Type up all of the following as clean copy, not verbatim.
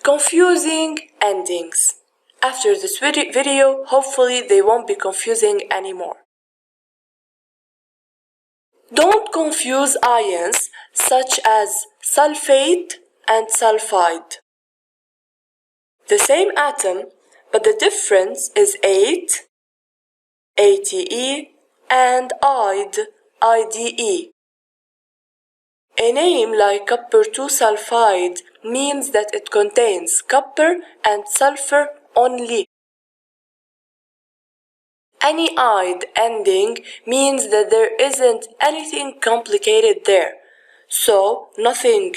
Confusing endings. After this video, hopefully they won't be confusing anymore. Don't confuse ions such as sulfate and sulfide. The same atom, but the difference is 8, ATE, and IDE, IDE. A name like copper 2 sulfide means that it contains copper and sulfur only. Any "ide" ending means that there isn't anything complicated there, so nothing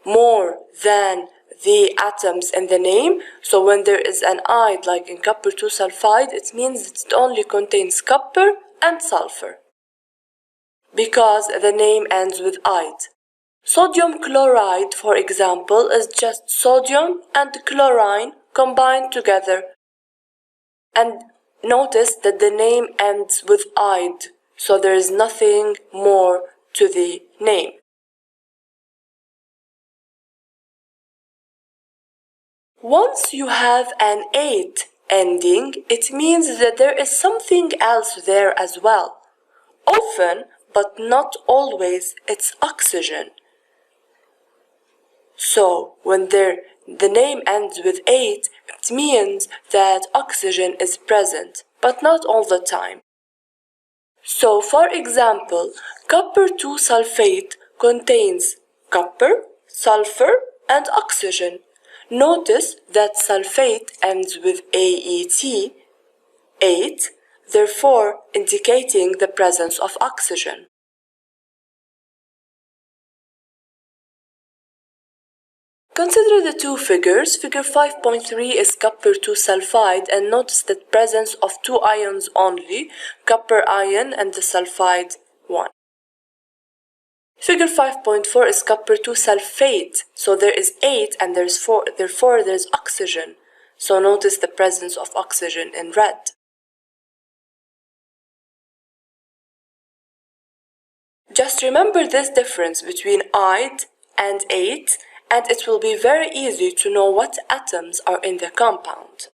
more than the atoms in the name. So when there is an "ide" like in copper 2 sulfide, it means it only contains copper and sulfur, because the name ends with "ide". Sodium chloride, for example, is just sodium and chlorine combined together. And notice that the name ends with "ide", so there is nothing more to the name. Once you have an 8 ending, it means that there is something else there as well. Often, but not always, it's oxygen. So when the name ends with 8, it means that oxygen is present, but not all the time. So for example, copper 2 sulfate contains copper, sulfur, and oxygen. Notice that sulfate ends with AET, 8, therefore indicating the presence of oxygen. Consider the two figures. Figure 5.3 is copper 2 sulfide, and notice the presence of two ions only, copper ion and the sulfide one. Figure 5.4 is copper 2 sulfate, so there is 8 and there's 4, therefore there's oxygen. So notice the presence of oxygen in red. Just remember this difference between "ide" and 8, and it will be very easy to know what atoms are in the compound.